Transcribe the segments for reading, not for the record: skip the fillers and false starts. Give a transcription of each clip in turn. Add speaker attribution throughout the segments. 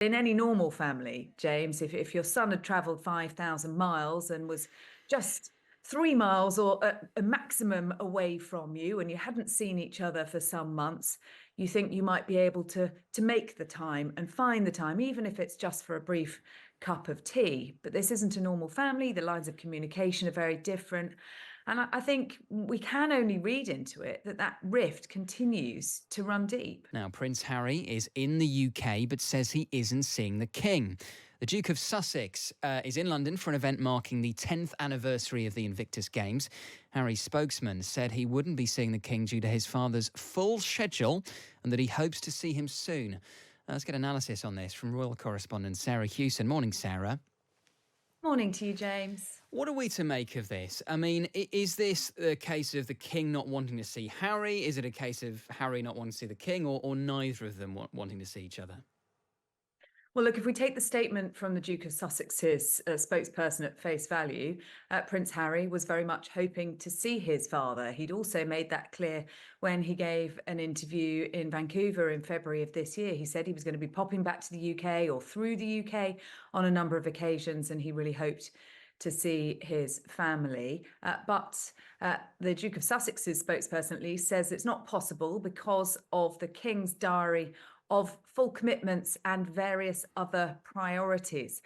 Speaker 1: In any normal family, James, if your son had travelled 5,000 miles and was just 3 miles or a maximum away from you and you hadn't seen each other for some months, you think you might be able to make the time and find the time, even if it's just for a brief cup of tea. But this isn't a normal family. The lines of communication are very different. And I think we can only read into it that rift continues to run deep.
Speaker 2: Now, Prince Harry is in the UK but says he isn't seeing the King. The Duke of Sussex is in London for an event marking the 10th anniversary of the Invictus Games. Harry's spokesman said he wouldn't be seeing the King due to his father's full schedule and that he hopes to see him soon. Let's get analysis on this from royal correspondent Sarah Hewson. Morning, Sarah.
Speaker 1: Morning to you, James.
Speaker 2: What are we to make of this? I mean, is this a case of the King not wanting to see Harry? Is it a case of Harry not wanting to see the King, or neither of them wanting to see each other?
Speaker 1: Well, look, if we take the statement from the Duke of Sussex's spokesperson at face value, Prince Harry was very much hoping to see his father. He'd also made that clear when he gave an interview in Vancouver in February of this year. He said he was going to be popping back to the UK or through the UK on a number of occasions, and he really hoped to see his family. But the Duke of Sussex's spokesperson, at least, says it's not possible because of the King's diary of full commitments and various other priorities.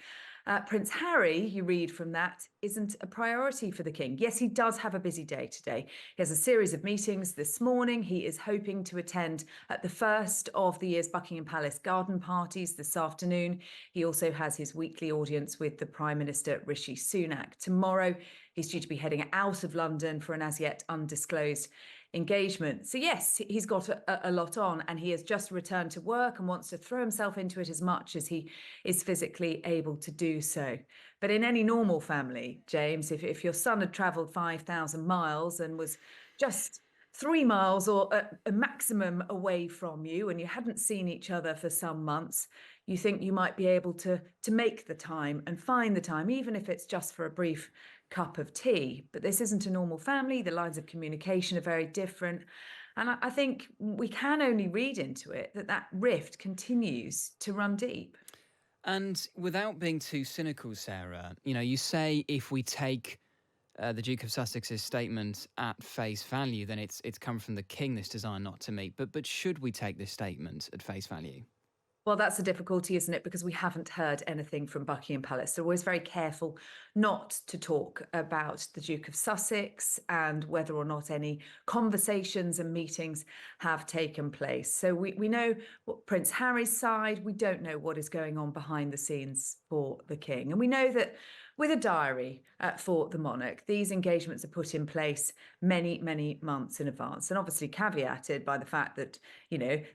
Speaker 1: Prince Harry, you read from that, isn't a priority for the King. Yes, he does have a busy day today. He has a series of meetings this morning. He is hoping to attend at the first of the year's Buckingham Palace garden parties this afternoon. He also has his weekly audience with the Prime Minister, Rishi Sunak. Tomorrow, he's due to be heading out of London for an as yet undisclosed engagement. So yes, he's got a lot on, and he has just returned to work and wants to throw himself into it as much as he is physically able to do so. But in any normal family, James, if your son had travelled 5,000 miles and was just 3 miles or a maximum away from you and you hadn't seen each other for some months, you think you might be able to make the time and find the time, even if it's just for a brief cup of tea. But this isn't a normal family. The lines of communication are very different. And I think we can only read into it that rift continues to run deep.
Speaker 2: And without being too cynical, Sarah, you say if we take the Duke of Sussex's statement at face value, then it's come from the King, this desire not to meet. But should we take this statement at face value?
Speaker 1: Well, that's the difficulty, isn't it? Because we haven't heard anything from Buckingham Palace. They're always very careful not to talk about the Duke of Sussex and whether or not any conversations and meetings have taken place. So we know what Prince Harry's side. We don't know what is going on behind the scenes for the King. And we know that with a diary for the monarch, these engagements are put in place many, many months in advance, and obviously caveated by the fact that,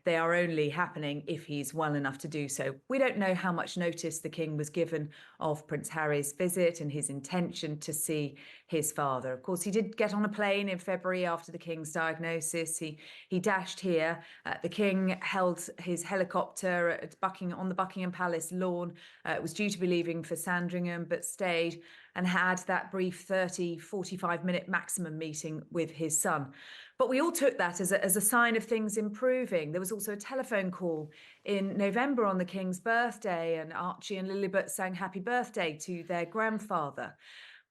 Speaker 1: they are only happening if he's well enough to do so. We don't know how much notice the King was given of Prince Harry's visit and his intention to see his father. Of course, he did get on a plane in February after the King's diagnosis. He dashed here. The King held his helicopter on the Buckingham Palace lawn. It was due to be leaving for Sandringham, but stayed and had that brief 45-minute maximum meeting with his son. But we all took that as a sign of things improving. There was also a telephone call in November on the King's birthday, and Archie and Lilibet sang happy birthday to their grandfather.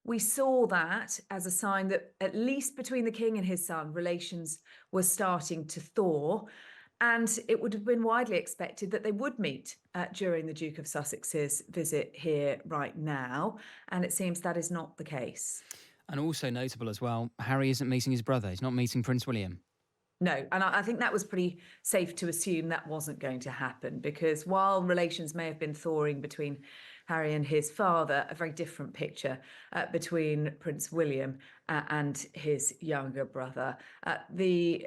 Speaker 1: We saw that as a sign that, at least between the King and his son, relations were starting to thaw. And it would have been widely expected that they would meet during the Duke of Sussex's visit here right now. And it seems that is not the case.
Speaker 2: And also notable as well, Harry isn't meeting his brother. He's not meeting Prince William.
Speaker 1: No, and I think that was pretty safe to assume that wasn't going to happen, because while relations may have been thawing between Harry and his father, a very different picture between Prince William and his younger brother. The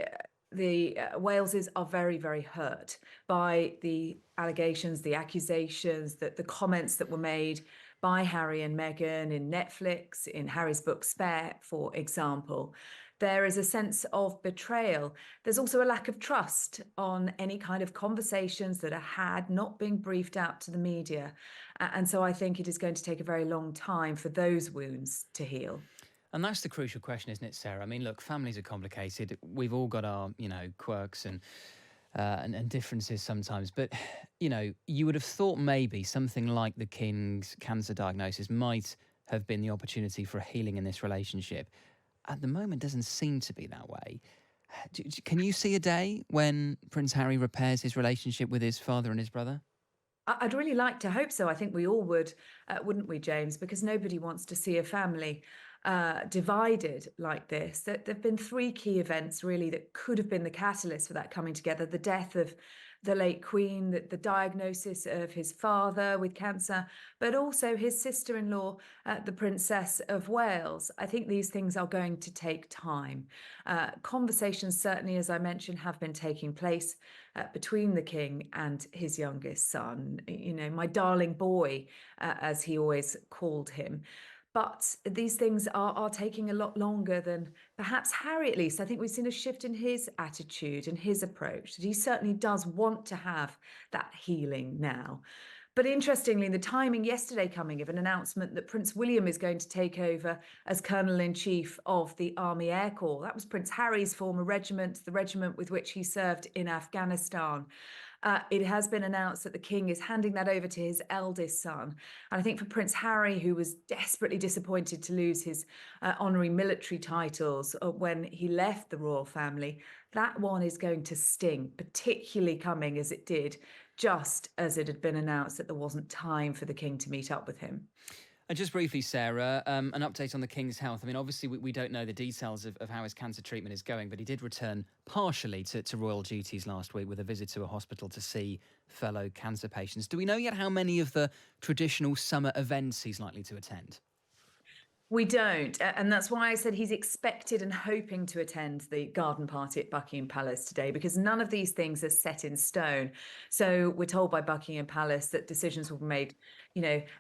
Speaker 1: Waleses are very, very hurt by the allegations, the accusations, the comments that were made by Harry and Meghan in Netflix, in Harry's book Spare, for example. There is a sense of betrayal. There's also a lack of trust on any kind of conversations that are had, not being briefed out to the media. And so I think it is going to take a very long time for those wounds to heal.
Speaker 2: And that's the crucial question, isn't it, Sarah? I mean, look, families are complicated. We've all got our, quirks and and differences sometimes. But, you would have thought maybe something like the King's cancer diagnosis might have been the opportunity for a healing in this relationship. At the moment, doesn't seem to be that way. Can you see a day when Prince Harry repairs his relationship with his father and his brother?
Speaker 1: I'd really like to hope so. I think we all would, wouldn't we, James? Because nobody wants to see a family divided like this. There've been three key events really that could have been the catalyst for that coming together: the death of the late Queen, the diagnosis of his father with cancer, but also his sister-in-law, the Princess of Wales. I think these things are going to take time. Conversations, certainly, as I mentioned, have been taking place between the king and his youngest son, my darling boy, as he always called him. But these things are taking a lot longer than perhaps Harry, at least. I think we've seen a shift in his attitude and his approach, that he certainly does want to have that healing now. But interestingly, the timing yesterday coming of an announcement that Prince William is going to take over as Colonel-in-Chief of the Army Air Corps. That was Prince Harry's former regiment, the regiment with which he served in Afghanistan. It has been announced that the king is handing that over to his eldest son. And I think for Prince Harry, who was desperately disappointed to lose his honorary military titles when he left the royal family, that one is going to sting, particularly coming as it did just as it had been announced that there wasn't time for the king to meet up with him.
Speaker 2: And just briefly, Sarah, an update on the King's health. I mean, obviously, we don't know the details of how his cancer treatment is going, but he did return partially to royal duties last week with a visit to a hospital to see fellow cancer patients. Do we know yet how many of the traditional summer events he's likely to attend?
Speaker 1: We don't. And that's why I said he's expected and hoping to attend the garden party at Buckingham Palace today, because none of these things are set in stone. So we're told by Buckingham Palace that decisions will be made,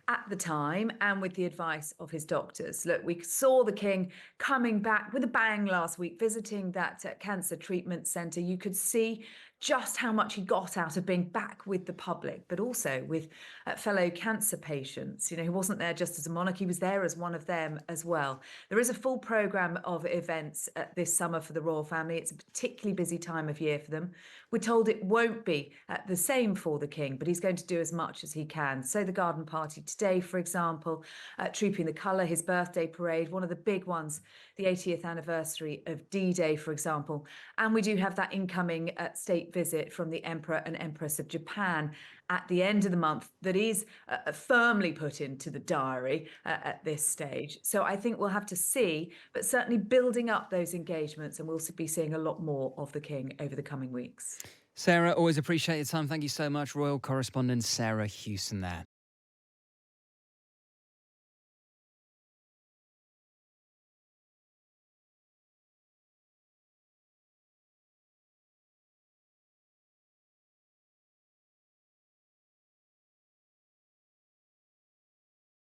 Speaker 1: at the time and with the advice of his doctors. Look, we saw the king coming back with a bang last week, visiting that cancer treatment centre. You could see just how much he got out of being back with the public, but also with fellow cancer patients. He wasn't there just as a monarch, he was there as one of them as well. There is a full programme of events this summer for the royal family. It's a particularly busy time of year for them. We're told it won't be the same for the king, but he's going to do as much as he can. So the garden party today, for example, Trooping the Colour, his birthday parade, one of the big ones, the 80th anniversary of D-Day, for example. And we do have that incoming state visit from the Emperor and Empress of Japan at the end of the month that is firmly put into the diary at this stage. So I think we'll have to see, but certainly building up those engagements, and we'll be seeing a lot more of the king over the coming weeks.
Speaker 2: Sarah, always appreciate your time. Thank you so much. Royal correspondent Sarah Hewson there.